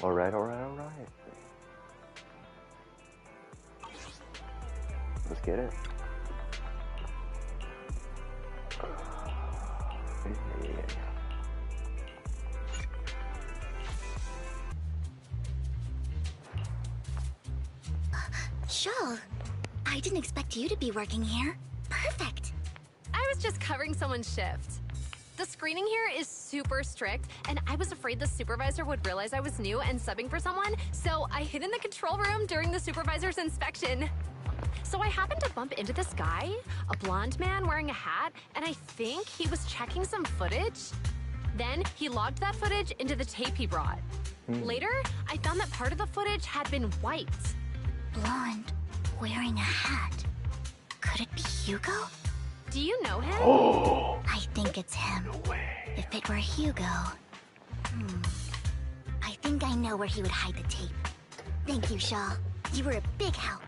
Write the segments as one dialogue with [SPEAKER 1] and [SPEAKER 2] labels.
[SPEAKER 1] Alright, alright, alright. Let's get it.
[SPEAKER 2] Shaw, I didn't expect you to be working here. Perfect.
[SPEAKER 3] I was just covering someone's shift. The screening here is super strict, and I was afraid the supervisor would realize I was new and subbing for someone, so I hid in the control room during the supervisor's inspection. So I happened to bump into this guy, a blonde man wearing a hat, and I think he was checking some footage. Then he logged that footage into the tape he brought. Later, I found that part of the footage had been wiped.
[SPEAKER 2] Blonde, wearing a hat. Could it be Hugo?
[SPEAKER 3] Do you know him?
[SPEAKER 1] Oh!
[SPEAKER 2] I think it's him.
[SPEAKER 1] No way.
[SPEAKER 2] If it were Hugo... I think I know where he would hide the tape. Thank you, Shaw. You were a big help.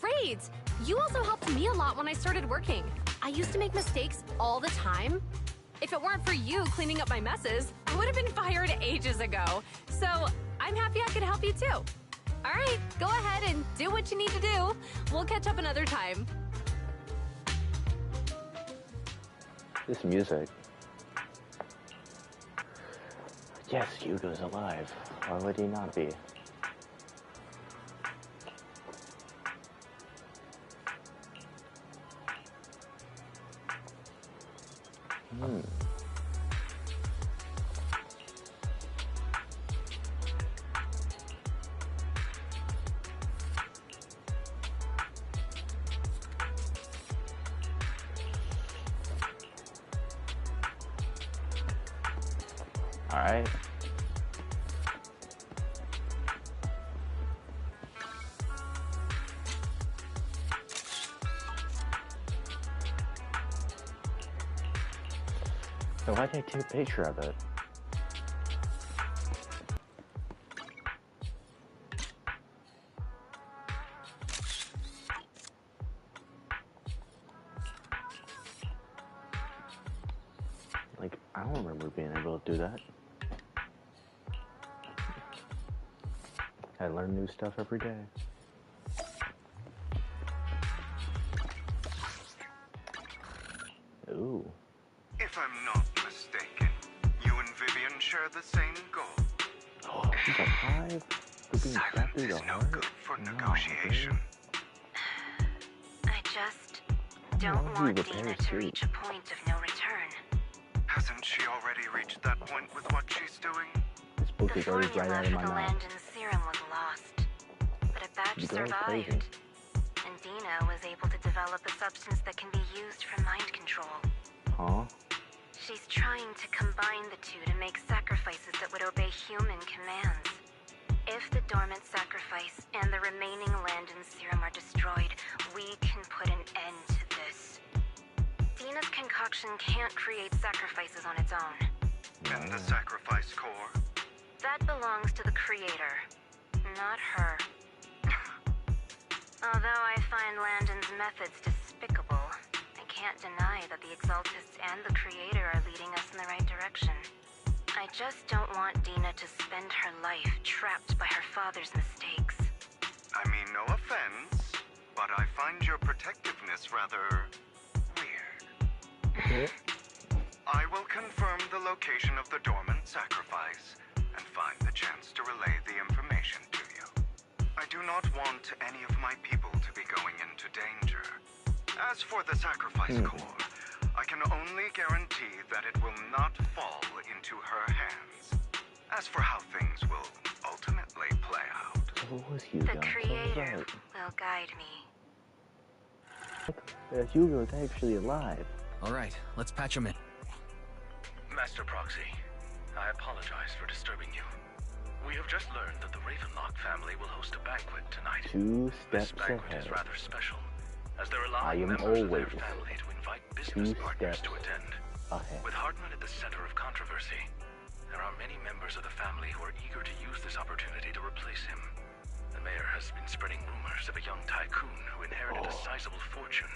[SPEAKER 3] Great! You also helped me a lot when I started working. I used to make mistakes all the time. If it weren't for you cleaning up my messes, I would have been fired ages ago. So I'm happy I could help you too. All right, go ahead and do what you need to do. We'll catch up another time.
[SPEAKER 1] This music. Yes, Hugo's alive. Why would he not be? Alright. So why did I take a picture of it? Like, I don't remember being able to do that. I learn new stuff every day. Ooh.
[SPEAKER 4] If I'm not mistaken, you and Vivian share the same goal.
[SPEAKER 1] Oh, he's alive? We're being
[SPEAKER 4] Silence
[SPEAKER 1] trapped through
[SPEAKER 4] is
[SPEAKER 1] the
[SPEAKER 4] no
[SPEAKER 1] heart?
[SPEAKER 4] good for
[SPEAKER 1] No,
[SPEAKER 4] negotiation.
[SPEAKER 2] I just don't want Dina to reach a point of no return.
[SPEAKER 4] Hasn't she already reached that point with what she's doing?
[SPEAKER 1] This book
[SPEAKER 2] The
[SPEAKER 1] is already right
[SPEAKER 2] formula
[SPEAKER 1] out of
[SPEAKER 2] for
[SPEAKER 1] my
[SPEAKER 2] the
[SPEAKER 1] mouth.
[SPEAKER 2] Landon serum was lost, but a batch
[SPEAKER 1] You guys
[SPEAKER 2] survived.
[SPEAKER 1] crazy.
[SPEAKER 2] And Dina was able to develop a substance that can be used for mind control.
[SPEAKER 1] Huh?
[SPEAKER 2] She's trying to combine the two to make sacrifices that would obey human commands. If the dormant sacrifice and the remaining Landon serum are destroyed, we can put an end to this. Dina's concoction can't create sacrifices on its own.
[SPEAKER 4] And the sacrifice core?
[SPEAKER 2] That belongs to the creator, not her. Although I find Landon's methods despicable, I can't deny that the Exaltists and the Creator are leading us in the right direction. I just don't want Dina to spend her life trapped by her father's mistakes.
[SPEAKER 4] I mean, no offense, but I find your protectiveness rather weird. I will confirm the location of the dormant sacrifice and find the chance to relay the information to you. I do not want any of my people to be going into danger. As for the sacrifice core, I can only guarantee that it will not fall into her hands. As for how things will ultimately play out,
[SPEAKER 1] So what was Hugo?
[SPEAKER 2] The Creator will guide me.
[SPEAKER 1] Hugo's actually alive.
[SPEAKER 5] Alright, let's patch him in.
[SPEAKER 6] Master Proxy, I apologize for disturbing you. We have just learned that the Ravenlock family will host a banquet tonight.
[SPEAKER 1] 2
[SPEAKER 6] This
[SPEAKER 1] steps
[SPEAKER 6] banquet
[SPEAKER 1] ahead.
[SPEAKER 6] is rather special, as they're
[SPEAKER 1] I
[SPEAKER 6] allowing
[SPEAKER 1] am
[SPEAKER 6] members of their
[SPEAKER 1] always
[SPEAKER 6] family to invite business
[SPEAKER 1] 2
[SPEAKER 6] partners
[SPEAKER 1] steps
[SPEAKER 6] to attend.
[SPEAKER 1] ahead.
[SPEAKER 6] With Hardman at the center of controversy, there are many members of the family who are eager to use this opportunity to replace him. The mayor has been spreading rumors of a young tycoon who inherited a sizable fortune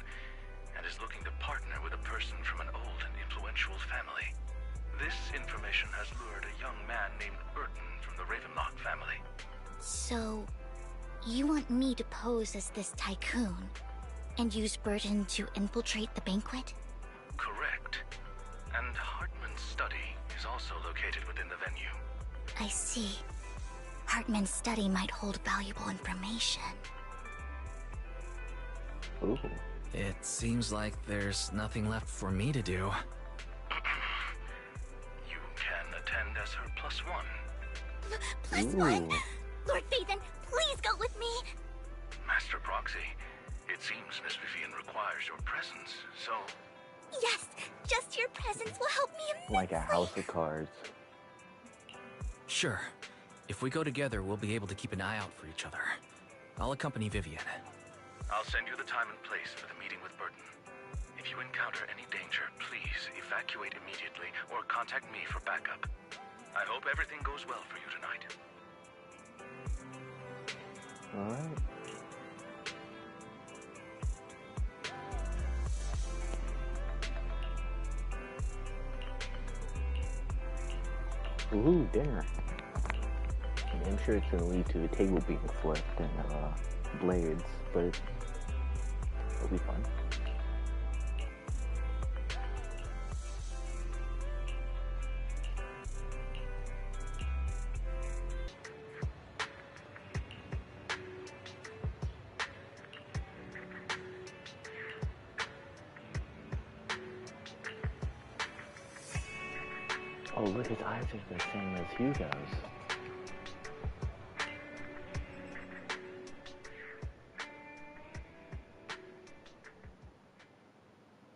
[SPEAKER 6] and is looking to partner with a person from an old and influential family. This information has lured a young man named Burton from the Ravenlock family.
[SPEAKER 7] So, you want me to pose as this tycoon and use Burton to infiltrate the banquet?
[SPEAKER 6] Correct. And Hartman's study is also located within the venue.
[SPEAKER 7] I see. Hartman's study might hold valuable information.
[SPEAKER 1] Ooh.
[SPEAKER 5] It seems like there's nothing left for me to do.
[SPEAKER 6] You can attend as her +1.
[SPEAKER 7] +1? Lord Phaethon, please go with me!
[SPEAKER 6] Master Proxy, it seems Miss Vivian requires your presence, so...
[SPEAKER 7] Yes, just your presence will help me immensely.
[SPEAKER 1] Like a house of cards.
[SPEAKER 5] Sure. If we go together, we'll be able to keep an eye out for each other. I'll accompany Vivian.
[SPEAKER 6] I'll send you the time and place for the meeting with Burton. If you encounter any danger, please evacuate immediately or contact me for backup. I hope everything goes well for you tonight.
[SPEAKER 1] Alright. Ooh, dinner. I'm sure it's gonna lead to a table being flipped and blades, but it'll be fun. Oh, look, his eyes are the same as Hugo's.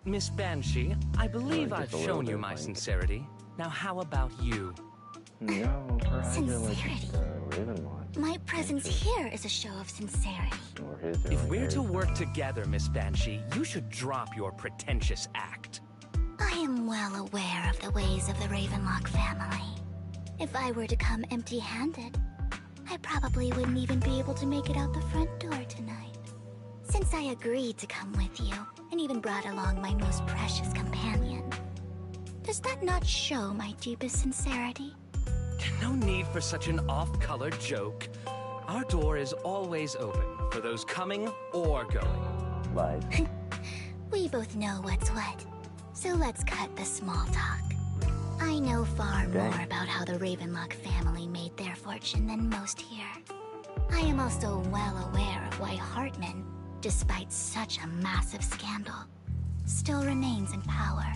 [SPEAKER 8] Miss Banshee, I believe
[SPEAKER 1] just
[SPEAKER 8] I've
[SPEAKER 1] a little
[SPEAKER 8] shown you
[SPEAKER 1] bit
[SPEAKER 8] my
[SPEAKER 1] like-
[SPEAKER 8] sincerity. Now how about you?
[SPEAKER 1] No, her eyes are like
[SPEAKER 7] Sincerity.
[SPEAKER 1] the Ravenlock.
[SPEAKER 7] My presence here is a show of sincerity.
[SPEAKER 1] Or his are
[SPEAKER 8] If
[SPEAKER 1] like
[SPEAKER 8] we're to
[SPEAKER 1] hers.
[SPEAKER 8] work together, Miss Banshee, you should drop your pretentious act.
[SPEAKER 7] I am well aware of the ways of the Ravenlock family. If I were to come empty-handed, I probably wouldn't even be able to make it out the front door tonight. Since I agreed to come with you, and even brought along my most precious companion, does that not show my deepest sincerity?
[SPEAKER 8] No need for such an off-color joke. Our door is always open for those coming or going.
[SPEAKER 1] Lies.
[SPEAKER 7] We both know what's what, so let's cut the small talk. I know far
[SPEAKER 1] Okay.
[SPEAKER 7] more about how the Ravenlock family made their fortune than most here. I am also well aware of why Hartman, despite such a massive scandal, still remains in power.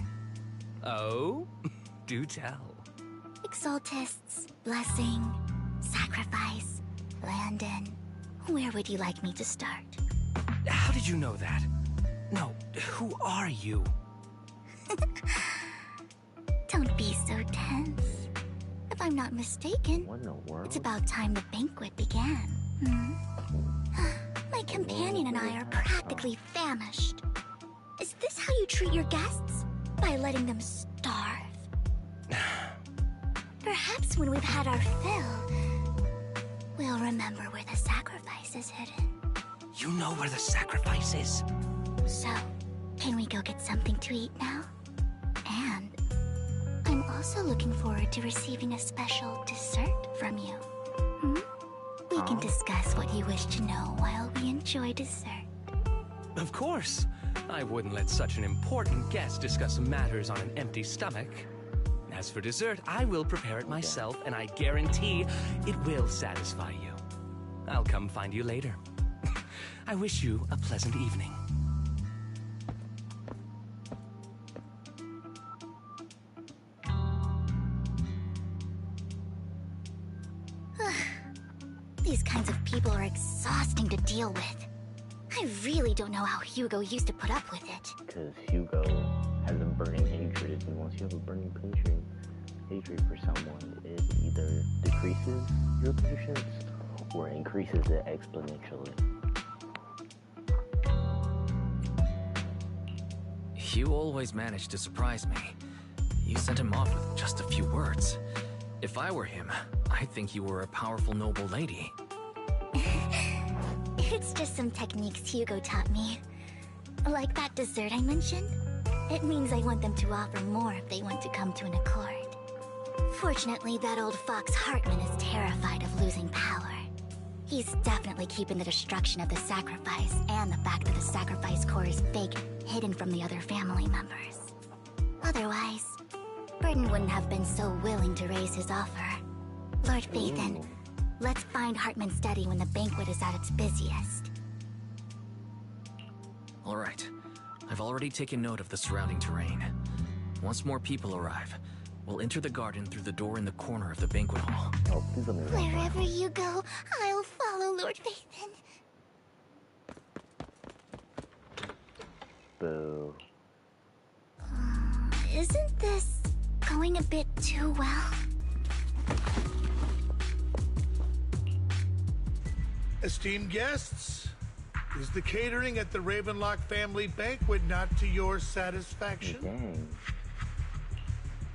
[SPEAKER 8] Oh? Do tell.
[SPEAKER 7] Exaltists, blessing, sacrifice, Landon. Where would you like me to start?
[SPEAKER 8] How did you know that? No, who are you?
[SPEAKER 7] Don't be so tense. If I'm not mistaken,
[SPEAKER 1] What in the world?
[SPEAKER 7] it's about time the banquet began. My companion and I are practically famished. Is this how you treat your guests? By letting them starve? Perhaps when we've had our fill, we'll remember where the sacrifice is hidden.
[SPEAKER 8] You know where the sacrifice is?
[SPEAKER 7] So, can we go get something to eat now? And I'm also looking forward to receiving a special dessert from you. We can discuss what you wish to know while we enjoy dessert.
[SPEAKER 8] Of course. I wouldn't let such an important guest discuss matters on an empty stomach. As for dessert, I will prepare it myself, and I guarantee it will satisfy you. I'll come find you later. I wish you a pleasant evening.
[SPEAKER 7] These kinds of people are exhausting to deal with. I really don't know how Hugo used to put up with it.
[SPEAKER 1] Because Hugo has a burning hatred, and once you have a burning hatred for someone, it either decreases your patience or increases it exponentially.
[SPEAKER 5] You always manage to surprise me. You sent him off with just a few words. If I were him, I'd think you were a powerful noble lady.
[SPEAKER 7] It's just some techniques Hugo taught me. Like that dessert I mentioned. It means I want them to offer more if they want to come to an accord. Unfortunately, that old fox Hartman is terrified of losing power. He's definitely keeping the destruction of the sacrifice and the fact that the sacrifice core is fake hidden from the other family members. Otherwise, Burton wouldn't have been so willing to raise his offer. Lord Phaethon, let's find Hartman's study when the banquet is at its busiest.
[SPEAKER 5] All right. I've already taken note of the surrounding terrain. Once more people arrive, we'll enter the garden through the door in the corner of the banquet hall.
[SPEAKER 1] Oh, please let me run.
[SPEAKER 7] Wherever you go, I'll follow, Lord Phaethon.
[SPEAKER 1] Boo.
[SPEAKER 7] Isn't this going a bit too well?
[SPEAKER 9] Esteemed guests, is the catering at the Ravenlock family banquet not to your satisfaction?
[SPEAKER 1] Dang.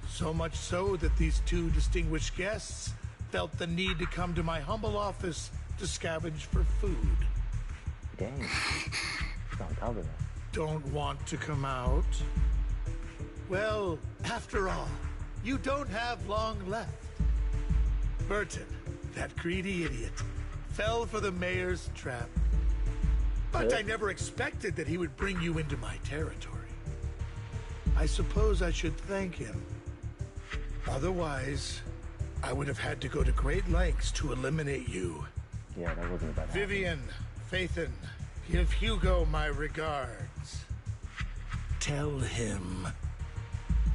[SPEAKER 9] So much so that these two distinguished guests felt the need to come to my humble office to scavenge for food.
[SPEAKER 1] Dang. He's on top of that.
[SPEAKER 9] Don't want to come out? Well, after all, you don't have long left. Burton, that greedy idiot, fell for the mayor's trap. But I never expected that he would bring you into my territory. I suppose I should thank him. Otherwise, I would have had to go to great lengths to eliminate you.
[SPEAKER 1] Yeah, that wasn't about
[SPEAKER 9] Vivian, Phaethon, give Hugo my regards. Tell him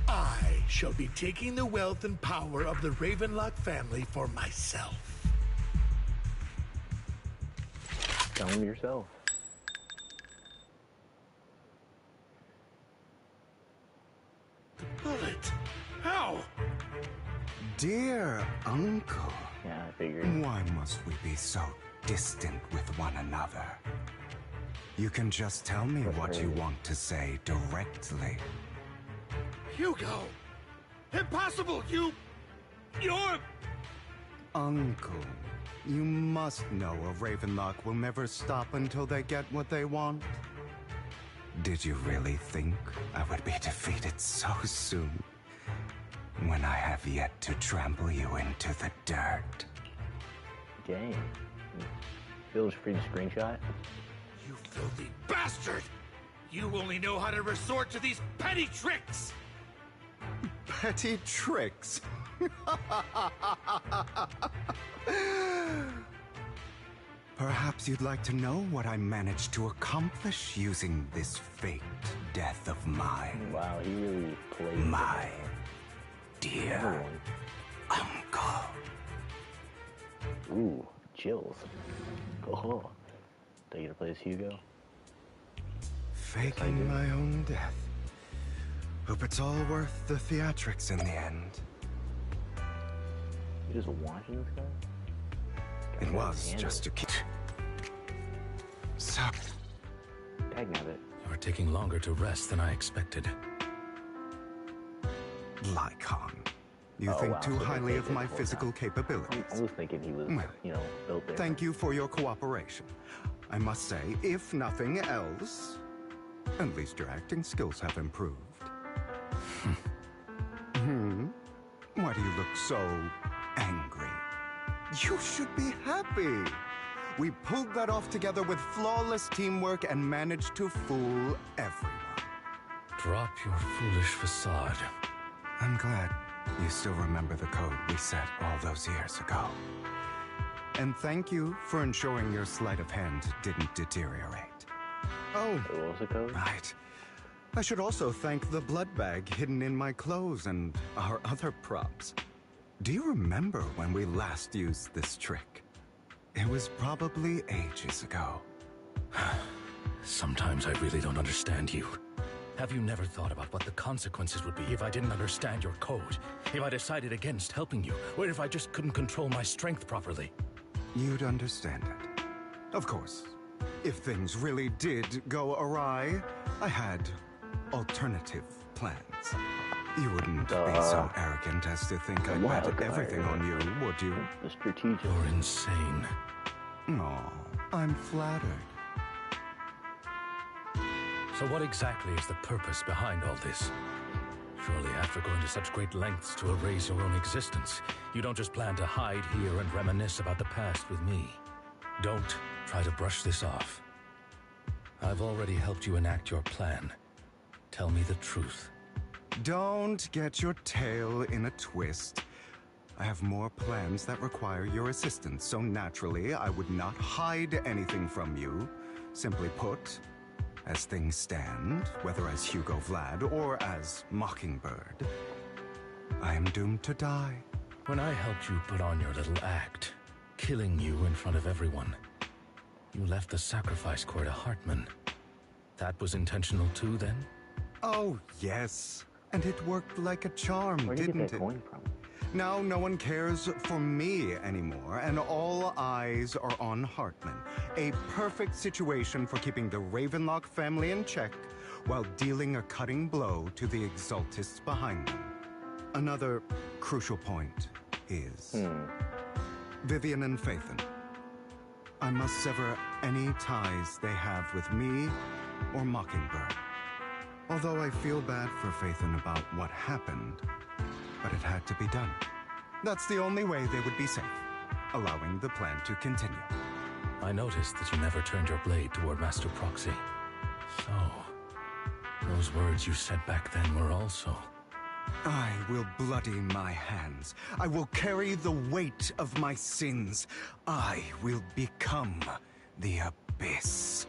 [SPEAKER 9] I shall be taking the wealth and power of the Ravenlock family for myself.
[SPEAKER 1] Tell him yourself.
[SPEAKER 9] Bullet! How?
[SPEAKER 10] Dear Uncle,
[SPEAKER 1] Yeah, I figured.
[SPEAKER 10] why must we be so distant with one another? You can just tell me what you want to say directly.
[SPEAKER 9] Hugo! Impossible! You're...
[SPEAKER 10] Uncle, you must know a Ravenlock will never stop until they get what they want. Did you really think I would be defeated so soon? When I have yet to trample you into the dirt.
[SPEAKER 1] Dang. Feels free to screenshot.
[SPEAKER 9] You filthy bastard! You only know how to resort to these petty tricks!
[SPEAKER 10] Petty tricks? Perhaps you'd like to know what I managed to accomplish using this faked death of mine.
[SPEAKER 1] Wow, he really played
[SPEAKER 10] My dear
[SPEAKER 1] everyone.
[SPEAKER 10] Uncle.
[SPEAKER 1] Ooh, chills. Oh, are you gonna play as Hugo?
[SPEAKER 10] Faking my own death. Hope it's all worth the theatrics in the end.
[SPEAKER 1] You just watching this guy?
[SPEAKER 10] It was just a kid. So,
[SPEAKER 1] Dagnabbit.
[SPEAKER 5] You're taking longer to rest than I expected.
[SPEAKER 10] Lycon, you
[SPEAKER 1] Oh,
[SPEAKER 10] think
[SPEAKER 1] wow,
[SPEAKER 10] too
[SPEAKER 1] so they
[SPEAKER 10] highly
[SPEAKER 1] take
[SPEAKER 10] of
[SPEAKER 1] it
[SPEAKER 10] my
[SPEAKER 1] full
[SPEAKER 10] physical
[SPEAKER 1] time.
[SPEAKER 10] capabilities.
[SPEAKER 1] I was thinking he was,
[SPEAKER 10] Well,
[SPEAKER 1] you know, built there.
[SPEAKER 10] Thank you for your cooperation. I must say, if nothing else, at least your acting skills have improved. Why do you look so angry? You should be happy. We pulled that off together with flawless teamwork and managed to fool everyone.
[SPEAKER 5] Drop your foolish facade.
[SPEAKER 10] I'm glad you still remember the code we set all those years ago. And thank you for ensuring your sleight of hand didn't deteriorate. Oh,
[SPEAKER 1] What was the code?
[SPEAKER 10] right. I should also thank the blood bag hidden in my clothes and our other props. Do you remember when we last used this trick? It was probably ages ago.
[SPEAKER 5] Sometimes I really don't understand you. Have you never thought about what the consequences would be if I didn't understand your code? If I decided against helping you? Or if I just couldn't control my strength properly?
[SPEAKER 10] You'd understand it. Of course, if things really did go awry, I had alternative plans. You wouldn't be so arrogant as to think I'd
[SPEAKER 1] Wow,
[SPEAKER 10] bet
[SPEAKER 1] guy.
[SPEAKER 10] everything on you, would you?
[SPEAKER 1] The strategic.
[SPEAKER 5] You're insane.
[SPEAKER 10] Aw, I'm flattered.
[SPEAKER 5] So what exactly is the purpose behind all this?
[SPEAKER 6] Surely, after going to such great lengths to erase your own existence, you don't just plan to hide here and reminisce about the past with me. Don't try to brush this off. I've already helped you enact your plan. Tell me the truth.
[SPEAKER 10] Don't get your tail in a twist. I have more plans that require your assistance, so naturally I would not hide anything from you. Simply put, as things stand, whether as Hugo Vlad or as Mockingbird, I am doomed to die.
[SPEAKER 6] When I helped you put on your little act, killing you in front of everyone, you left the sacrifice core to Hartman. That was intentional too, then?
[SPEAKER 10] Oh, yes. And it worked like a charm,
[SPEAKER 1] Where did you
[SPEAKER 10] didn't
[SPEAKER 1] get that
[SPEAKER 10] it?
[SPEAKER 1] coin from?
[SPEAKER 10] Now no one cares for me anymore, and all eyes are on Hartman. A perfect situation for keeping the Ravenlock family in check while dealing a cutting blow to the Exaltists behind them. Another crucial point is Vivian and Phaethon. I must sever any ties they have with me or Mockingbird. Although I feel bad for Phaethon about what happened, but it had to be done. That's the only way they would be safe, allowing the plan to continue.
[SPEAKER 6] I noticed that you never turned your blade toward Master Proxy. So, those words you said back then were also...
[SPEAKER 10] I will bloody my hands. I will carry the weight of my sins. I will become the Abyss.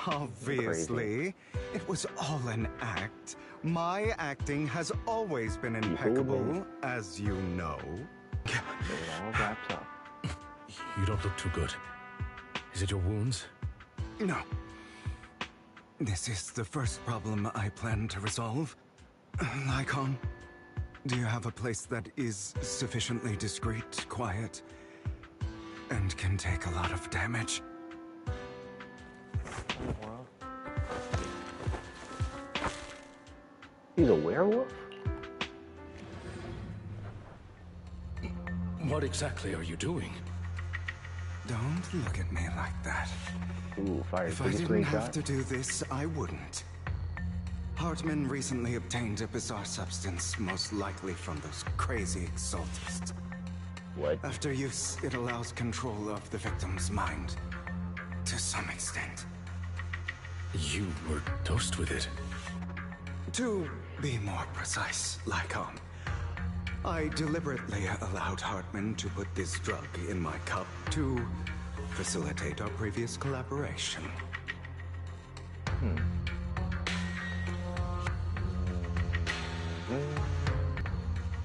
[SPEAKER 10] Obviously, it was all an act. My acting has always been impeccable, as you know.
[SPEAKER 1] It all wraps up.
[SPEAKER 6] You don't look too good. Is it your wounds?
[SPEAKER 10] No. This is the first problem I plan to resolve. Lycon, do you have a place that is sufficiently discreet, quiet, and can take a lot of damage?
[SPEAKER 1] Well, he's a werewolf?
[SPEAKER 6] What exactly are you doing?
[SPEAKER 10] Don't look at me like that.
[SPEAKER 1] Ooh, fire.
[SPEAKER 10] If I didn't have to do this, I wouldn't. Hartman recently obtained a bizarre substance, most likely from those crazy Exaltists.
[SPEAKER 1] What?
[SPEAKER 10] After use, it allows control of the victim's mind. To some extent.
[SPEAKER 6] You were dosed with it.
[SPEAKER 10] To be more precise, Lycon, I deliberately allowed Hartman to put this drug in my cup to facilitate our previous collaboration.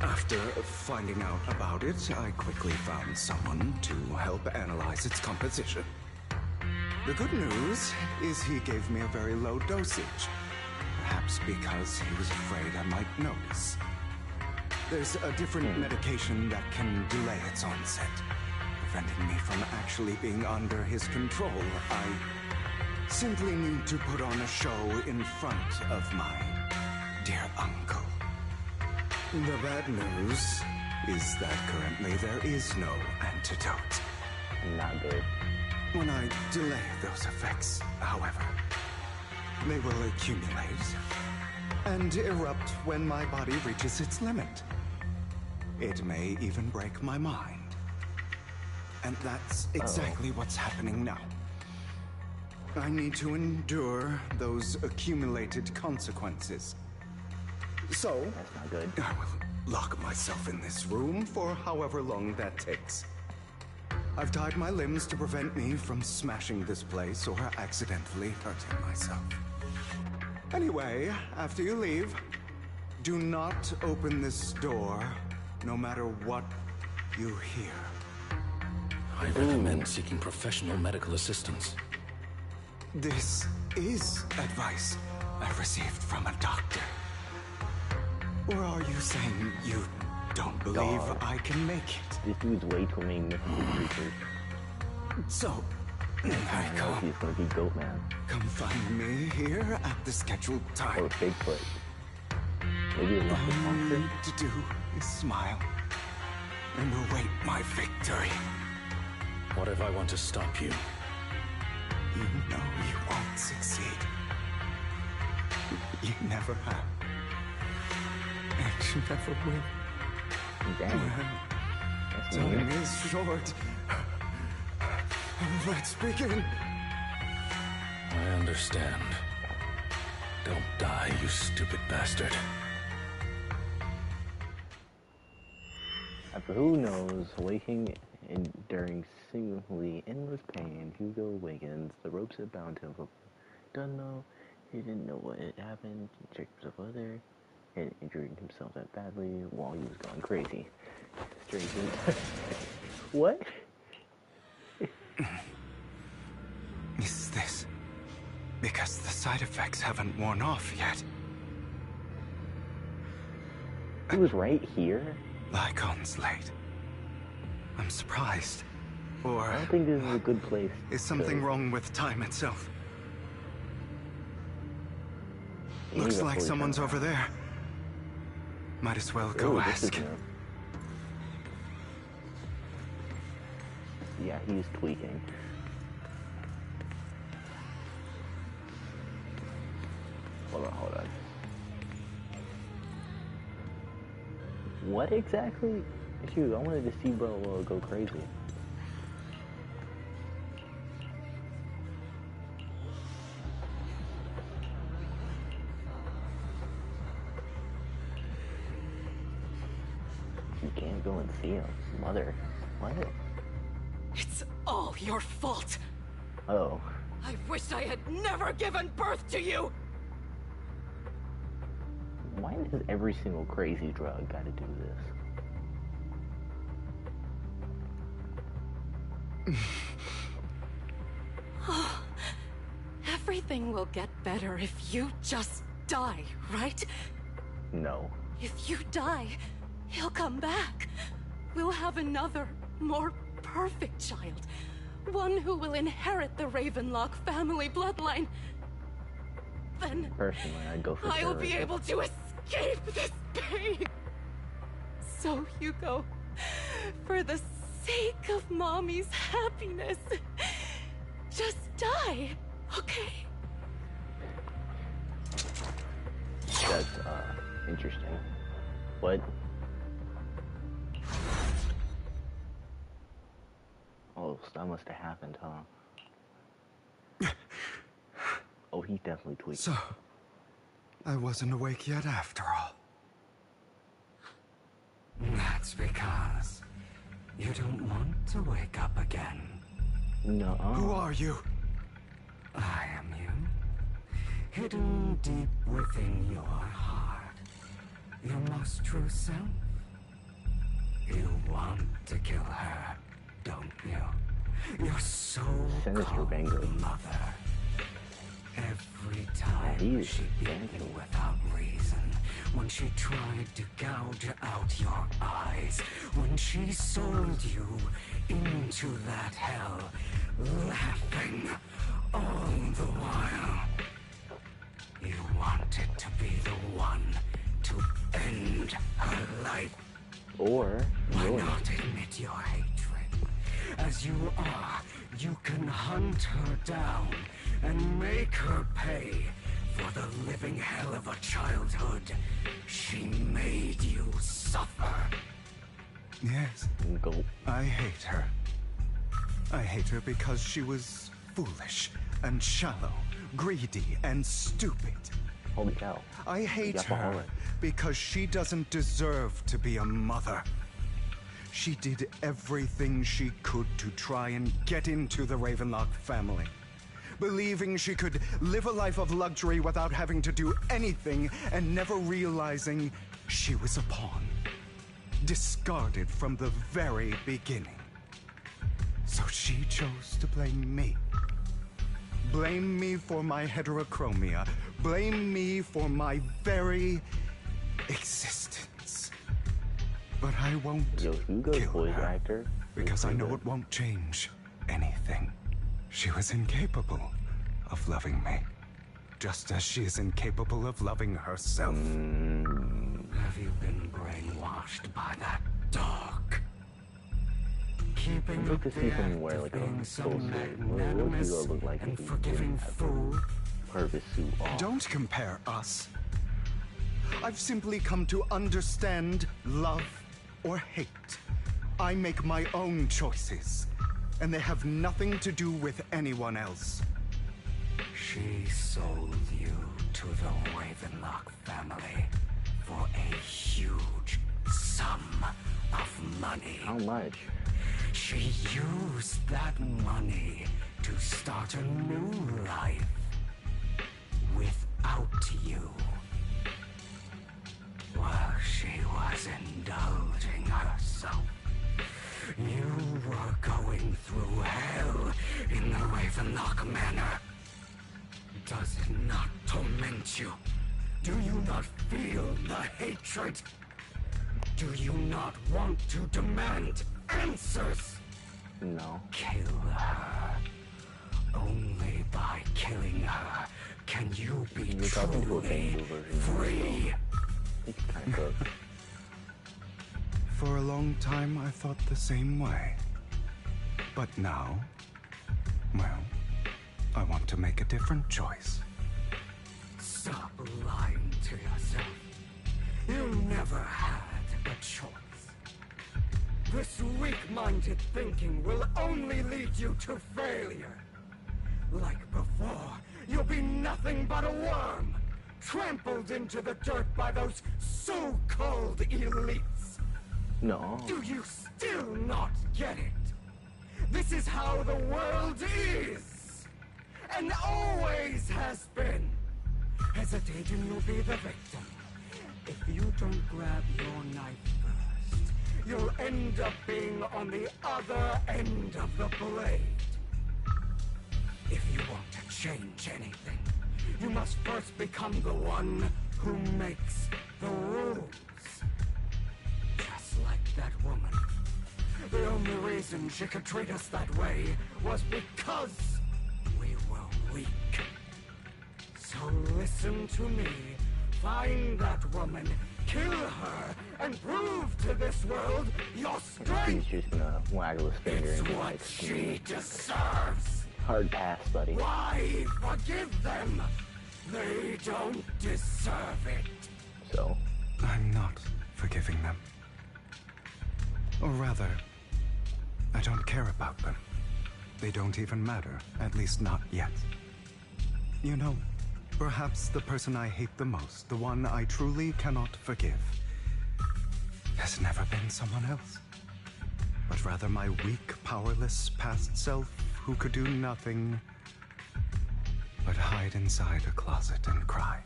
[SPEAKER 10] After finding out about it, I quickly found someone to help analyze its composition. The good news is he gave me a very low dosage, perhaps because he was afraid I might notice. There's a different medication that can delay its onset, preventing me from actually being under his control. I simply need to put on a show in front of my dear uncle. The bad news is that currently there is no antidote.
[SPEAKER 1] Not good.
[SPEAKER 10] When I delay those effects, however, they will accumulate and erupt when my body reaches its limit. It may even break my mind. And that's exactly what's happening now. I need to endure those accumulated consequences. So,
[SPEAKER 1] That's not good.
[SPEAKER 10] I will lock myself in this room for however long that takes. I've tied my limbs to prevent me from smashing this place or accidentally hurting myself. Anyway, after you leave, do not open this door, no matter what you hear.
[SPEAKER 6] I recommend seeking professional medical assistance.
[SPEAKER 10] This is advice I received from a doctor. Or are you saying you don't believe I can make it?
[SPEAKER 1] This dude's way too many mythical creatures.
[SPEAKER 10] So,
[SPEAKER 1] I know he's gonna be Goatman.
[SPEAKER 10] come find me here at the scheduled time.
[SPEAKER 1] Or Bigfoot. Maybe a
[SPEAKER 10] All
[SPEAKER 1] rocket
[SPEAKER 10] you
[SPEAKER 1] monster?
[SPEAKER 10] need to do is smile and await my victory.
[SPEAKER 6] What if I want to stop you?
[SPEAKER 10] You know you won't succeed. You never have. And you never will.
[SPEAKER 1] Dang. That's
[SPEAKER 10] Time
[SPEAKER 1] weird.
[SPEAKER 10] is short. Let's begin.
[SPEAKER 6] I understand. Don't die, you stupid bastard.
[SPEAKER 1] After who knows, waking during seemingly endless pain, Hugo awakens. The ropes had bound him. Doesn't know. He didn't know what had happened. He checked himself other. He had injured himself that badly while he was going crazy. Strange. What?
[SPEAKER 10] Is this because the side effects haven't worn off yet?
[SPEAKER 1] He was right here?
[SPEAKER 10] Lycon's late. I'm surprised. Or
[SPEAKER 1] I don't think this is a good place.
[SPEAKER 10] is something wrong with time itself? Looks like someone's over there. Might as well go ask.
[SPEAKER 1] Yeah, he's tweaking. Hold on. What exactly? Shoot, I wanted to see bro go crazy. You can't go and see him. Mother. What?
[SPEAKER 11] It's all your fault.
[SPEAKER 1] Oh.
[SPEAKER 11] I wish I had never given birth to you.
[SPEAKER 1] Why does every single crazy drug gotta do this?
[SPEAKER 11] Everything will get better if you just die, right?
[SPEAKER 1] No.
[SPEAKER 11] If you die, he'll come back. We'll have another, more perfect child. One who will inherit the Ravenlock family bloodline. Then
[SPEAKER 1] Personally, I'd go for
[SPEAKER 11] I'll be
[SPEAKER 1] terrorism.
[SPEAKER 11] able to escape this pain. So, Hugo, for the sake of Mommy's happiness, just die, okay?
[SPEAKER 1] That's, interesting. What? Oh, so that must have happened, huh? Oh, he definitely tweaked.
[SPEAKER 10] So, I wasn't awake yet after all.
[SPEAKER 12] That's because you don't want to wake up again.
[SPEAKER 1] Nuh-uh.
[SPEAKER 10] Who are you?
[SPEAKER 12] I am you. Hidden deep within your heart. Your most true self. You want to kill her, don't you? Your so-called mother. Every time she beat you without reason, when she tried to gouge out your eyes, when she sold you into that hell, laughing all the while. You wanted to be the one to end her life.
[SPEAKER 1] Or
[SPEAKER 12] why not admit your hatred? As you are, you can hunt her down and make her pay for the living hell of a childhood she made you suffer.
[SPEAKER 10] Yes. I hate her. I hate her because she was foolish and shallow, greedy and stupid.
[SPEAKER 1] Holy cow.
[SPEAKER 10] I hate her because she doesn't deserve to be a mother. She did everything she could to try and get into the Ravenlock family, believing she could live a life of luxury without having to do anything and never realizing she was a pawn, discarded from the very beginning. So she chose to blame me. Blame me for my heterochromia. Blame me for my very existence. But I won't kill her because I know it won't change anything. She was incapable of loving me, just as she is incapable of loving herself.
[SPEAKER 12] Have you been brainwashed by that dog? Keeping
[SPEAKER 1] Look to see him wear like a full suit. What does Hugo look like if he didn't have part of his suit off?
[SPEAKER 10] Don't compare us. I've simply come to understand love or hate. I make my own choices, and they have nothing to do with anyone else.
[SPEAKER 12] She sold you to the Ravenlock family for a huge sum of money.
[SPEAKER 1] How much?
[SPEAKER 12] She used that money to start a new life without you. While she was indulging herself, you were going through hell in the Ravenlock Manor. Does it not torment you? Do you not feel the hatred? Do you not want to demand answers?
[SPEAKER 1] No.
[SPEAKER 12] Kill her. Only by killing her can you be truly free.
[SPEAKER 1] It's kind of close.
[SPEAKER 10] For a long time, I thought the same way. But now, well, I want to make a different choice.
[SPEAKER 12] Stop lying to yourself. You never had a choice. This weak-minded thinking will only lead you to failure. Like before, you'll be nothing but a worm, trampled into the dirt by those so-called elites.
[SPEAKER 1] No.
[SPEAKER 12] Do you still not get it? This is how the world is, and always has been. Hesitating, you'll be the victim. If you don't grab your knife first, you'll end up being on the other end of the blade. If you want to change anything, you must first become the one who makes the rules. Just like that woman. The only reason she could treat us that way was because we were weak. So listen to me. Find that woman, kill her, and prove to this world your strength.
[SPEAKER 1] He's just gonna waggle his finger
[SPEAKER 12] It's
[SPEAKER 1] and be
[SPEAKER 12] what
[SPEAKER 1] like,
[SPEAKER 12] she deserves.
[SPEAKER 1] hard pass, buddy.
[SPEAKER 12] Why forgive them? They don't deserve it.
[SPEAKER 1] So?
[SPEAKER 10] I'm not forgiving them. Or rather, I don't care about them. They don't even matter, at least not yet. You know, perhaps the person I hate the most, the one I truly cannot forgive, has never been someone else, but rather my weak, powerless past self who could do nothing but hide inside a closet and cry.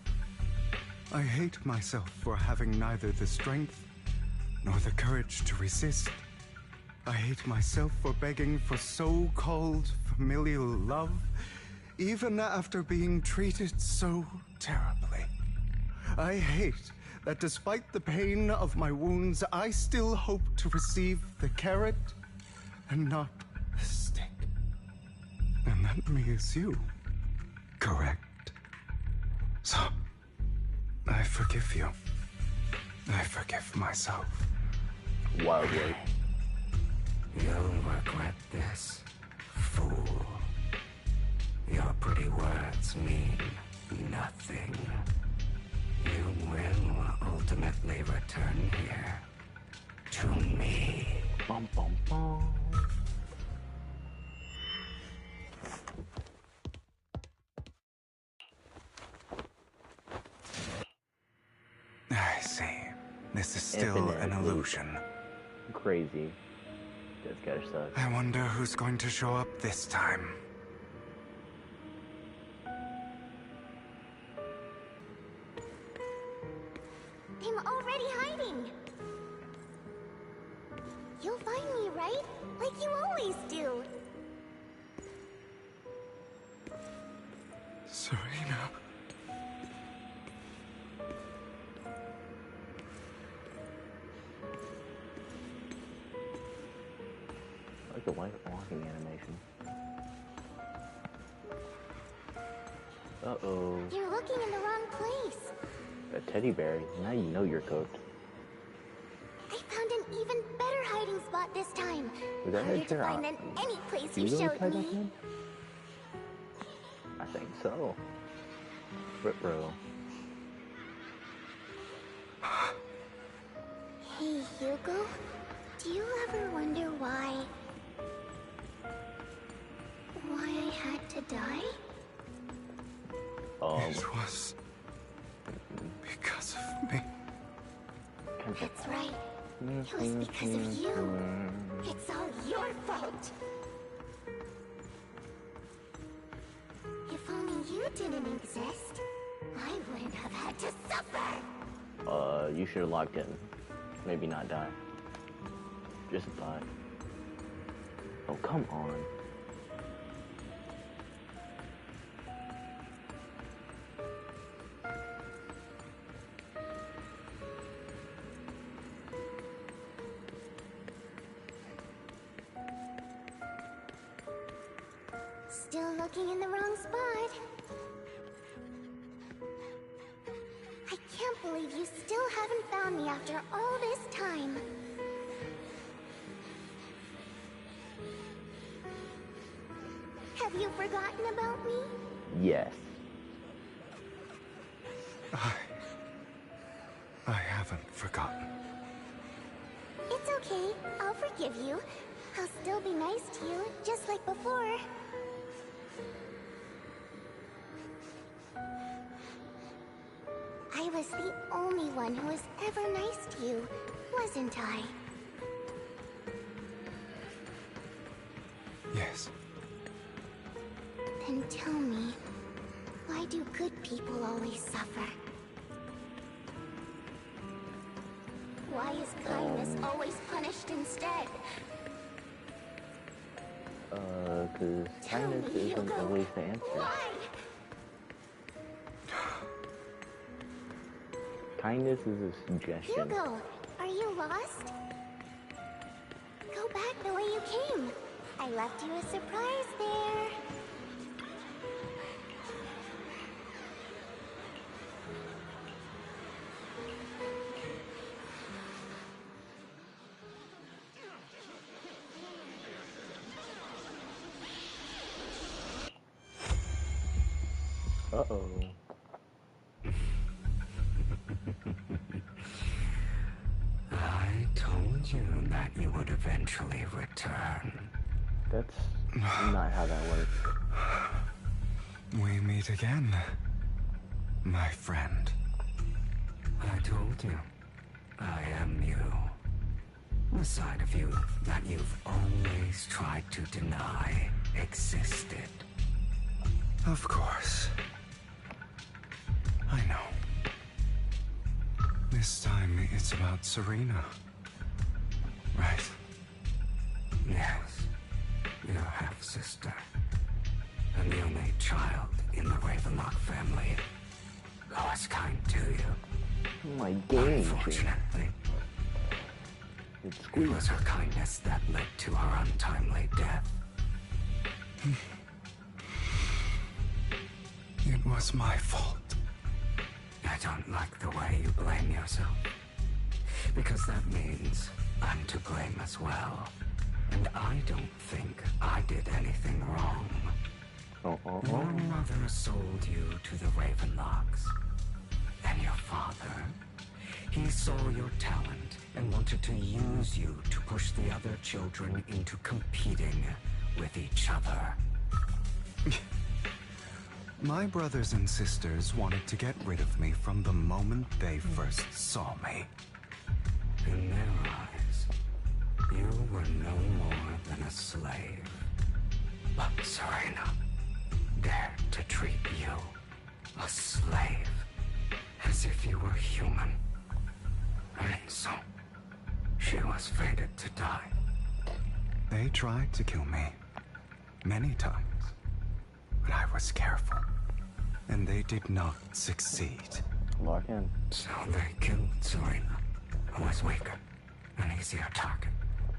[SPEAKER 10] I hate myself for having neither the strength nor the courage to resist. I hate myself for begging for so-called familial love, even after being treated so terribly. I hate that despite the pain of my wounds, I still hope to receive the carrot and not the stick. And that means you, correct? So, I forgive you. I forgive myself.
[SPEAKER 1] Wildly.
[SPEAKER 12] You'll regret this, fool. Your pretty words mean nothing. You will ultimately return here to me.
[SPEAKER 1] Bum, bum, bum.
[SPEAKER 10] I see. This is still an illusion.
[SPEAKER 1] Crazy. That's gotta suck.
[SPEAKER 10] I wonder who's going to show up this time.
[SPEAKER 7] I'm already hiding. You'll find me, right? Like you always do.
[SPEAKER 10] Serena.
[SPEAKER 1] I like the white walking animation. Uh-oh.
[SPEAKER 7] You're looking in the wrong place.
[SPEAKER 1] A teddy bear. Now you know you're cooked.
[SPEAKER 7] I found an even better hiding spot this time.
[SPEAKER 1] Was that
[SPEAKER 7] Harder
[SPEAKER 1] right
[SPEAKER 7] to
[SPEAKER 1] there?
[SPEAKER 7] find than any place you
[SPEAKER 1] You really
[SPEAKER 7] showed
[SPEAKER 1] tied
[SPEAKER 7] me.
[SPEAKER 1] up in? I think so. Rip row.
[SPEAKER 7] Hey, Hugo, do you ever wonder why I had to die?
[SPEAKER 10] It was because of me.
[SPEAKER 7] That's right. It was because of you. It's all your fault. If only you didn't exist, I wouldn't have had to suffer.
[SPEAKER 1] You should have locked in. Maybe not die. Just a thought. Oh, come on.
[SPEAKER 7] Still looking in the wrong spot. I can't believe you still haven't found me after all this time. Have you forgotten about me?
[SPEAKER 1] Yes.
[SPEAKER 10] I haven't forgotten.
[SPEAKER 7] It's okay. I'll forgive you. I'll still be nice to you, just like before. I was the only one who was ever nice to you, wasn't I?
[SPEAKER 10] Yes.
[SPEAKER 7] Then tell me, why do good people always suffer? Why is kindness always punished instead?
[SPEAKER 1] 'Cause kindness isn't always the answer.
[SPEAKER 7] Why?
[SPEAKER 1] Kindness is a suggestion.
[SPEAKER 7] Hugo, are you lost? Go back the way you came. I left you a surprise there.
[SPEAKER 1] Uh-oh.
[SPEAKER 12] I told you that you would eventually return.
[SPEAKER 1] That's not how that works.
[SPEAKER 10] We meet again, my friend.
[SPEAKER 12] I told you, I am you. The side of you that you've always tried to deny existed.
[SPEAKER 10] Of course. I know. This time it's about Serena. Right?
[SPEAKER 12] Yes, your half-sister. And the only child in the Ravenlock family who was kind to you.
[SPEAKER 1] Oh my game.
[SPEAKER 12] Unfortunately, it was her kindness that led to her untimely death.
[SPEAKER 10] It was my fault.
[SPEAKER 12] I don't like the way you blame yourself. Because that means I'm to blame as well. And I don't think I did anything wrong. Your mother sold you to the Ravenlocks. And your father, he saw your talent and wanted to use you to push the other children into competing with each other.
[SPEAKER 10] My brothers and sisters wanted to get rid of me from the moment they first saw me.
[SPEAKER 12] In their eyes, you were no more than a slave. But Serena dared to treat you, a slave, as if you were human. And so, she was fated to die.
[SPEAKER 10] They tried to kill me many times, but I was careful, and they did not succeed.
[SPEAKER 1] Lock in.
[SPEAKER 12] So they killed Serena, who was weaker, an easier target,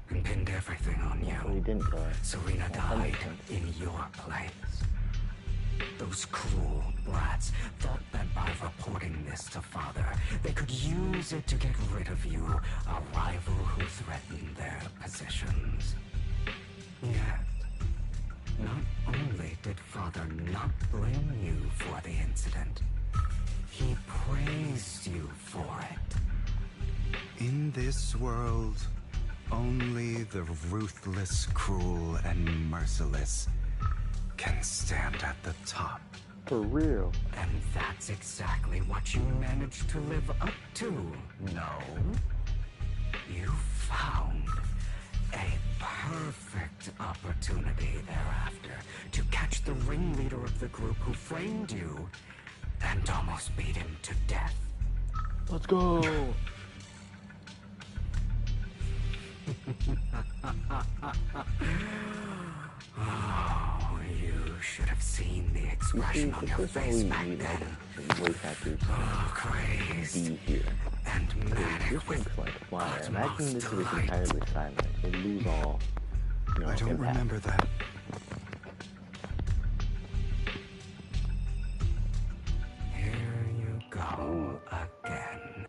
[SPEAKER 12] and pinned everything on you.
[SPEAKER 1] We didn't kill her.
[SPEAKER 12] Serena died in your place. Those cruel brats thought that by reporting this to Father, they could use it to get rid of you, a rival who threatened their positions. Yet, not only did Father not blame you for the incident, he praised you for it.
[SPEAKER 10] In this world, only the ruthless, cruel, and merciless can stand at the top.
[SPEAKER 1] For real.
[SPEAKER 12] And that's exactly what you managed to live up to, no? You found a perfect opportunity thereafter to catch the ringleader of the group who framed you and almost beat him to death.
[SPEAKER 1] Let's go!
[SPEAKER 12] Oh, you should have seen the expression on your face back then.
[SPEAKER 1] Voice actors
[SPEAKER 12] Crazed
[SPEAKER 1] be here.
[SPEAKER 12] and manic
[SPEAKER 1] This
[SPEAKER 12] with
[SPEAKER 1] looks like fire.
[SPEAKER 12] utmost
[SPEAKER 1] Imagine this was
[SPEAKER 12] delight.
[SPEAKER 1] entirely silent. They lose all,
[SPEAKER 10] I don't
[SPEAKER 1] impact.
[SPEAKER 10] remember that.
[SPEAKER 12] Here you go again.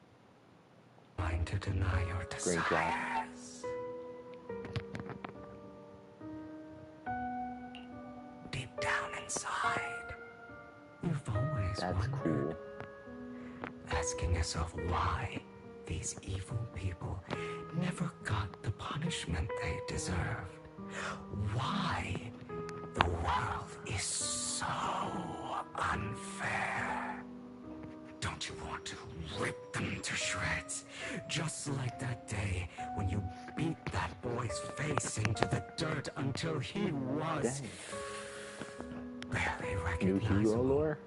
[SPEAKER 12] Trying to deny your
[SPEAKER 1] Great job.
[SPEAKER 12] desires. Deep down inside, you've always
[SPEAKER 1] That's
[SPEAKER 12] wondered,
[SPEAKER 1] cool.
[SPEAKER 12] asking yourself why these evil people never got the punishment they deserved. Why the world is so unfair. Don't you want to rip them to shreds? Just like that day when you beat that boy's face into the dirt until he was barely
[SPEAKER 1] New
[SPEAKER 12] recognizable.
[SPEAKER 1] hero lore?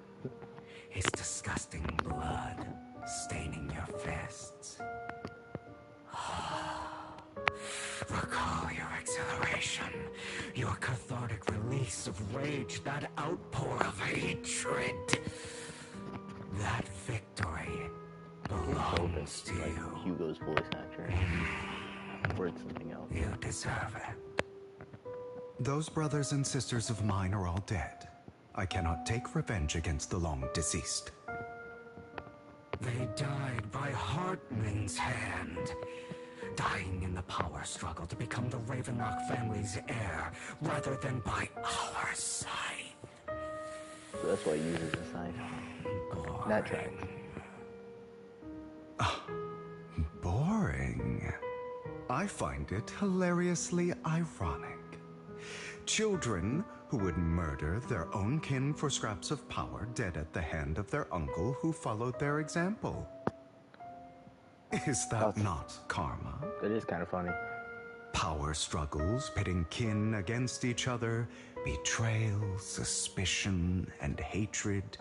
[SPEAKER 12] His disgusting blood staining your fists. Recall your exhilaration, your cathartic release of rage, that outpour of hatred. That victory belongs to
[SPEAKER 1] Like
[SPEAKER 12] you.
[SPEAKER 1] Hugo's voice actor. Or it's something else.
[SPEAKER 12] You deserve it.
[SPEAKER 10] Those brothers and sisters of mine are all dead. I cannot take revenge against the long deceased.
[SPEAKER 12] They died by Hartman's hand. Dying in the power struggle to become the Ravenlock family's heir, rather than by our side.
[SPEAKER 1] So that's why he uses the scythe. That track.
[SPEAKER 10] Boring. I find it hilariously ironic. Children who would murder their own kin for scraps of power dead at the hand of their uncle who followed their example. Is that not karma?
[SPEAKER 1] It is kind of funny.
[SPEAKER 10] Power struggles pitting kin against each other, betrayal, suspicion, and hatred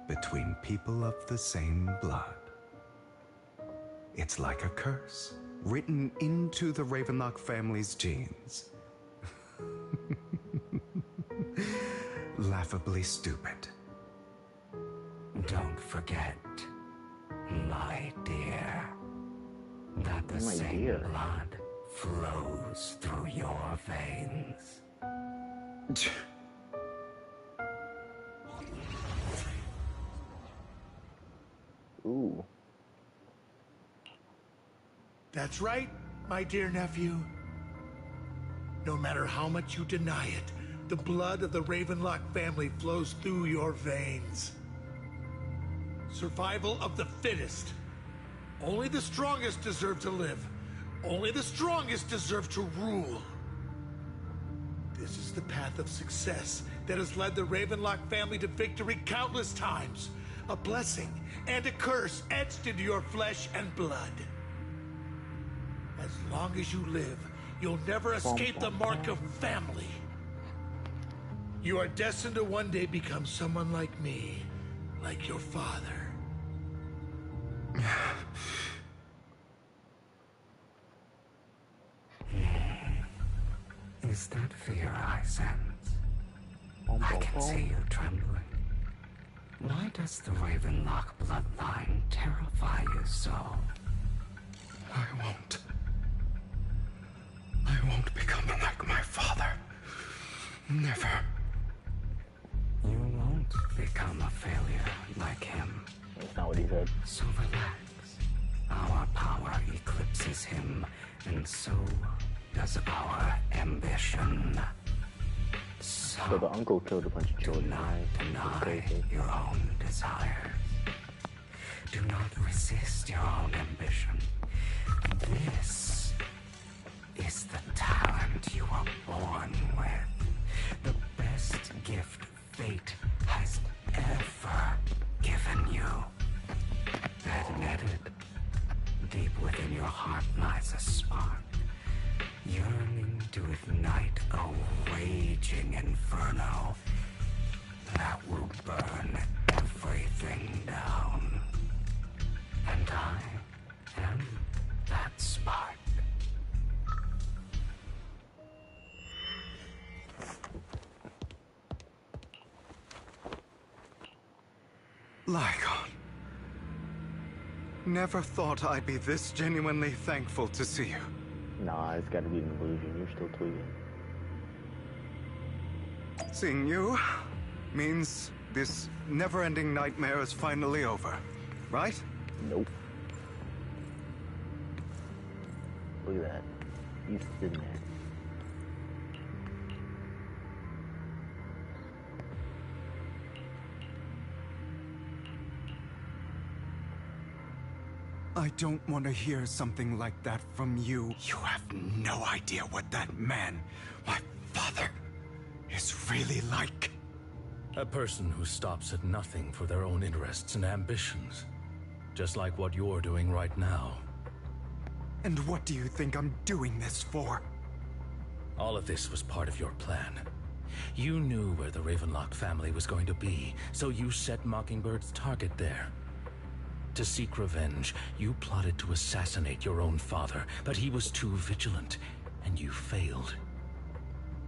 [SPEAKER 10] between people of the same blood. It's like a curse written into the Ravenlock family's genes. Laughably stupid.
[SPEAKER 12] Don't forget, my dear, that the
[SPEAKER 1] My
[SPEAKER 12] same
[SPEAKER 1] dear.
[SPEAKER 12] blood flows through your veins.
[SPEAKER 1] Ooh.
[SPEAKER 9] That's right, my dear nephew. No matter how much you deny it, the blood of the Ravenlock family flows through your veins. Survival of the fittest. Only the strongest deserve to live. Only the strongest deserve to rule. This is the path of success that has led the Ravenlock family to victory countless times. A blessing and a curse etched into your flesh and blood. As long as you live, you'll never escape the mark of family. You are destined to one day become someone like me, like your father.
[SPEAKER 12] Is that fear I sense? I can see you trembling. Why does the Ravenlock bloodline terrify you so?
[SPEAKER 10] I won't become like my father. Never.
[SPEAKER 12] You won't become a failure like him.
[SPEAKER 1] That's not what he said.
[SPEAKER 12] So relax. Our power eclipses him, and so does our ambition.
[SPEAKER 1] So the uncle killed a bunch of
[SPEAKER 12] Do
[SPEAKER 1] children,
[SPEAKER 12] not
[SPEAKER 1] right? That's
[SPEAKER 12] deny
[SPEAKER 1] crazy.
[SPEAKER 12] your own desires. Do not resist your own ambition. This is the talent you were born with. The best gift fate has ever given you. Admit it. Deep within your heart lies a spark, yearning to ignite a raging inferno that will burn everything down. And I am that spark.
[SPEAKER 10] Lygon. Never thought I'd be this genuinely thankful to see you.
[SPEAKER 1] Nah, it's gotta be an illusion. You're still tweeting.
[SPEAKER 10] Seeing you means this never-ending nightmare is finally over, right?
[SPEAKER 1] Nope. Look at that. He's sitting there.
[SPEAKER 10] I don't want to hear something like that from you. You have no idea what that man, my father, is really like.
[SPEAKER 6] A person who stops at nothing for their own interests and ambitions. Just like what you're doing right now.
[SPEAKER 10] And what do you think I'm doing this for?
[SPEAKER 6] All of this was part of your plan. You knew where the Ravenlock family was going to be, so you set Mockingbird's target there. To seek revenge, you plotted to assassinate your own father, but he was too vigilant, and you failed.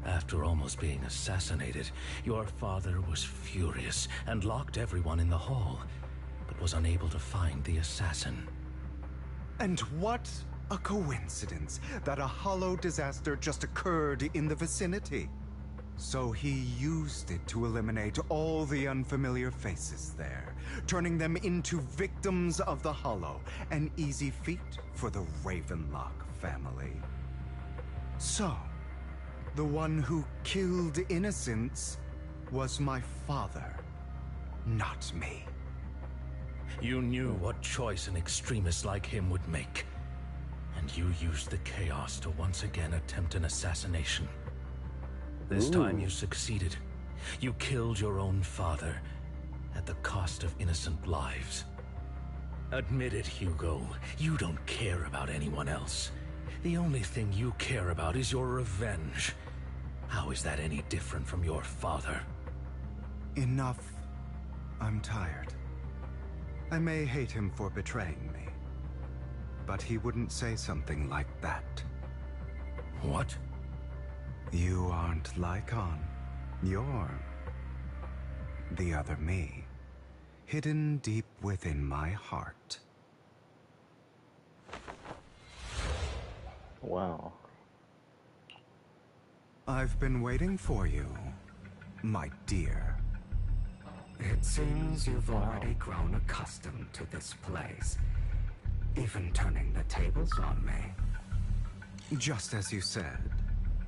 [SPEAKER 6] After almost being assassinated, your father was furious and locked everyone in the hall, but was unable to find the assassin.
[SPEAKER 10] And what a coincidence that a hollow disaster just occurred in the vicinity. So he used it to eliminate all the unfamiliar faces there, turning them into victims of the hollow, an easy feat for the Ravenlock family. So, the one who killed innocents was my father, not me.
[SPEAKER 6] You knew what choice an extremist like him would make, and you used the chaos to once again attempt an assassination. This time you succeeded. You killed your own father at the cost of innocent lives. Admit it, Hugo. You don't care about anyone else. The only thing you care about is your revenge. How is that any different from your father?
[SPEAKER 10] Enough. I'm tired. I may hate him for betraying me, but he wouldn't say something like that.
[SPEAKER 6] What?
[SPEAKER 10] You aren't Lygon. You're the other me, hidden deep within my heart.
[SPEAKER 1] Wow.
[SPEAKER 10] I've been waiting for you, my dear.
[SPEAKER 12] It seems you've already grown accustomed to this place, even turning the tables on me.
[SPEAKER 10] Just as you said,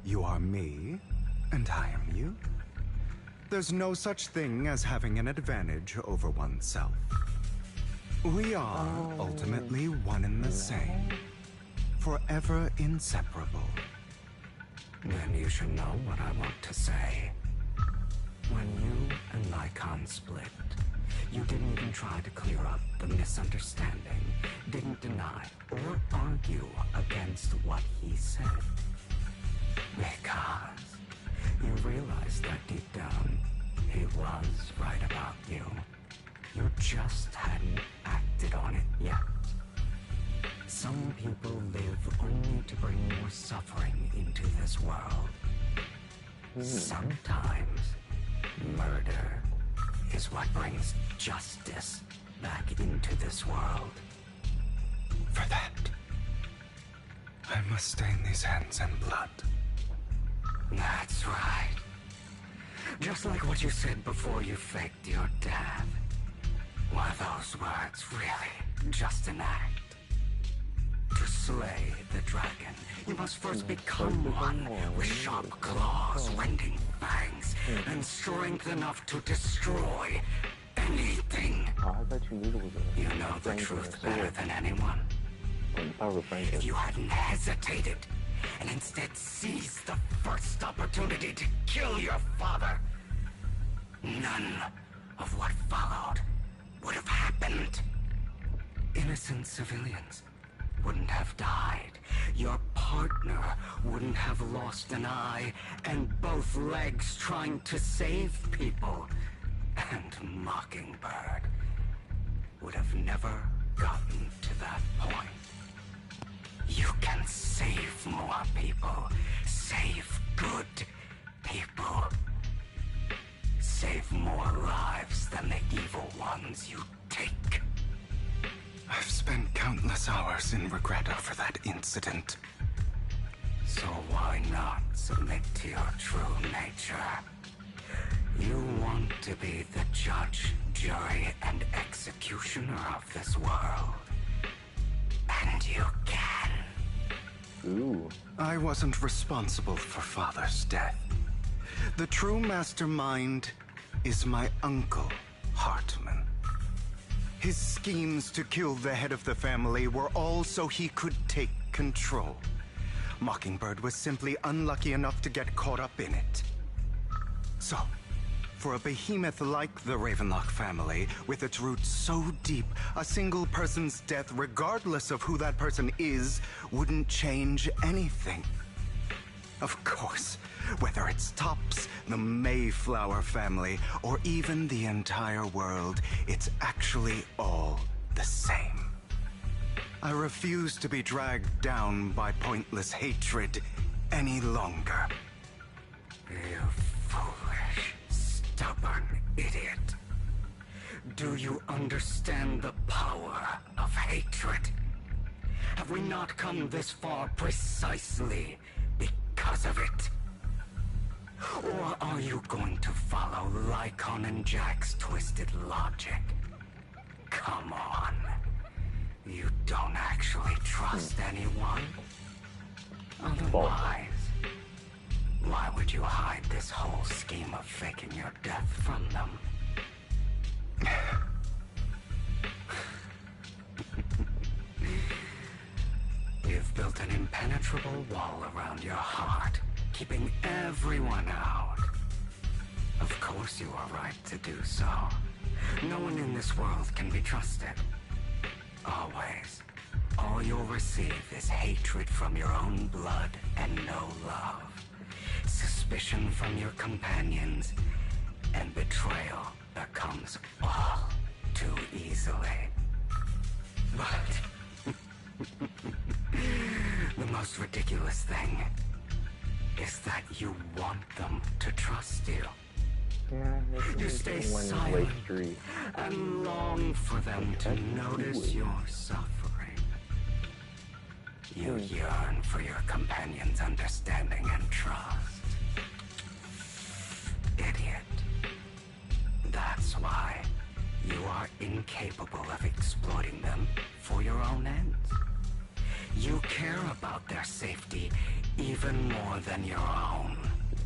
[SPEAKER 10] you are me, and I am you. There's no such thing as having an advantage over oneself. We are ultimately one and the same, forever inseparable.
[SPEAKER 12] Then you should know what I want to say. When you and Lygon split, you didn't even try to clear up the misunderstanding, didn't deny or argue against what he said. Because you realized that deep down, he was right about you. You just hadn't acted on it yet. Some people live only to bring more suffering into this world. Sometimes, murder is what brings justice back into this world.
[SPEAKER 10] For that, I must stain these hands in blood.
[SPEAKER 12] That's right. Just like what you said before you faked your death. Were those words really just an act? To slay the dragon, you must first become one with sharp claws, rending fangs, and strength enough to destroy anything.
[SPEAKER 1] Oh, I thought you knew it was a
[SPEAKER 12] You know the truth better than anyone. If you hadn't hesitated, and instead seized the first opportunity to kill your father, none of what followed would have happened. Innocent civilians wouldn't have died. Your partner wouldn't have lost an eye and both legs trying to save people. And Mockingbird would have never gotten to that point. You can save more people. Save good people. Save more lives than the evil ones you take.
[SPEAKER 10] I've spent countless hours in regret over that incident.
[SPEAKER 12] So why not submit to your true nature? You want to be the judge, jury, and executioner of this world. And you can.
[SPEAKER 10] Ooh. I wasn't responsible for Father's death. The true mastermind is my uncle, Hartman. His schemes to kill the head of the family were all so he could take control. Mockingbird was simply unlucky enough to get caught up in it. So, for a behemoth like the Ravenlock family, with its roots so deep, a single person's death, regardless of who that person is, wouldn't change anything. Of course, whether it's Tops, the Mayflower family, or even the entire world, it's actually all the same. I refuse to be dragged down by pointless hatred any longer.
[SPEAKER 12] You foolish, stubborn idiot. Do you understand the power of hatred? Have we not come this far precisely because of it? Or are you going to follow Lycon and Jack's twisted logic? Come on. You don't actually trust anyone? Otherwise, why would you hide this whole scheme of faking your death from them? You've built an impenetrable wall around your heart, keeping everyone out. Of course you are right to do so. No one in this world can be trusted. Always. All you'll receive is hatred from your own blood and no love. Suspicion from your companions, and betrayal that comes all too easily. But the most ridiculous thing is that you want them to trust you.
[SPEAKER 1] Yeah,
[SPEAKER 12] you stay silent and long for them to notice your suffering. You yearn for your companion's understanding and trust. Idiot. That's why you are incapable of exploiting them for your own ends. You care about their safety even more than your own.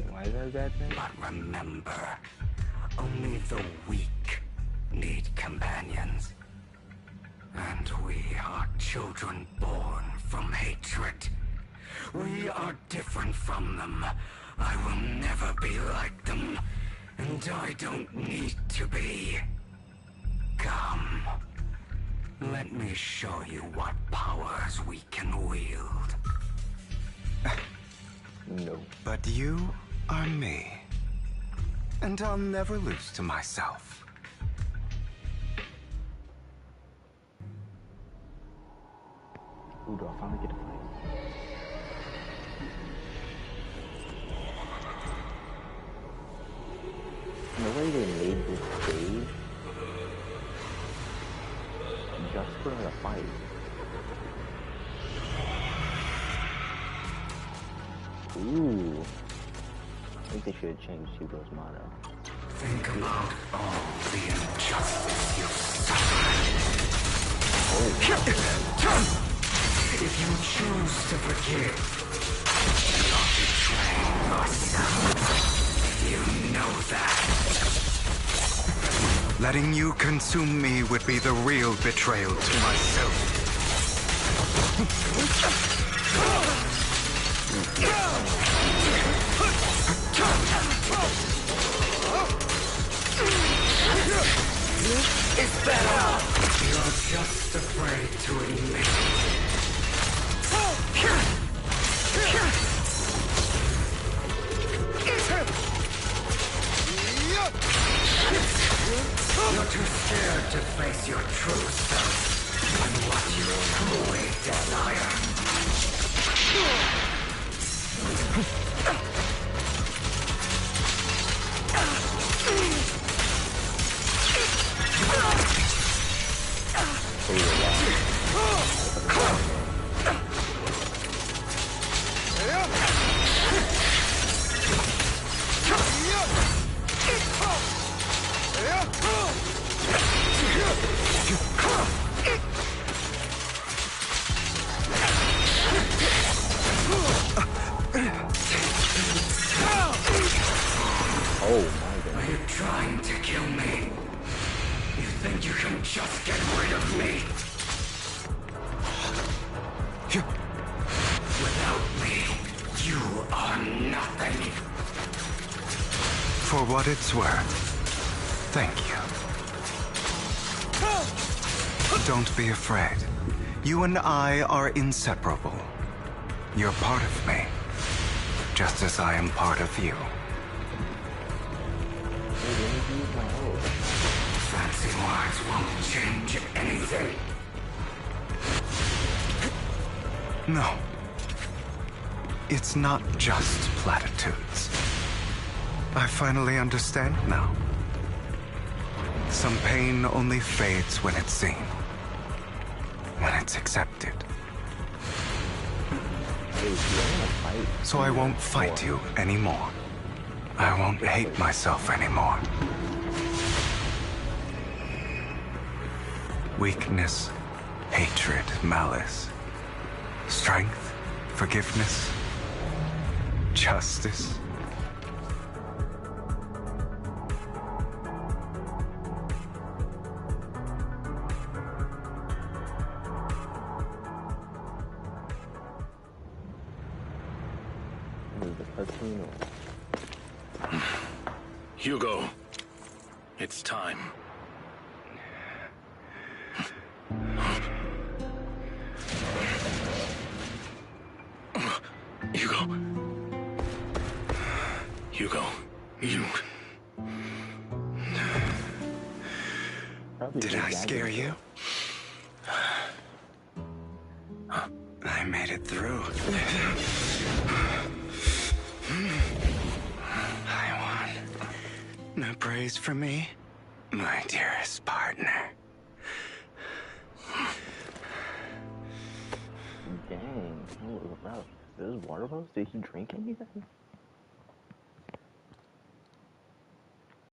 [SPEAKER 1] Why is that thing?
[SPEAKER 12] But remember, only the weak need companions. And we are children born from hatred. We are different from them. I will never be like them. And I don't need to be. Come. Let me show you what powers we can wield.
[SPEAKER 1] No.
[SPEAKER 10] But you are me. And I'll never lose to myself.
[SPEAKER 1] Ooh, do I finally get to fight? And the way they made this stage, just for her to fight. Ooh. I think they should have changed Hugo's motto.
[SPEAKER 12] Think about all the injustice you've suffered. If you choose to forgive, you're betraying yourself. You know that.
[SPEAKER 10] Letting you consume me would be the real betrayal to myself.
[SPEAKER 12] It's better! You're just afraid to admit You're too scared to face your true self and what you truly desire.
[SPEAKER 1] Oh my God.
[SPEAKER 12] Are you trying to kill me? You think you can just get rid of me? Without me, you are nothing.
[SPEAKER 10] For what it's worth, thank you. Don't be afraid. You and I are inseparable. You're part of me, just as I am part of you.
[SPEAKER 12] Fancy words won't change anything.
[SPEAKER 10] No. It's not just platitudes. I finally understand now. Some pain only fades when it's seen. When it's accepted. So I won't fight you anymore. I won't hate myself anymore. Weakness, hatred, malice. Strength, forgiveness, justice.
[SPEAKER 6] Hugo, it's time. Hugo, you...
[SPEAKER 10] Did I scare you? I made it through. I won. No praise for me, my dearest partner.
[SPEAKER 1] Dang, that was rough. Those water bottles, did he drink anything?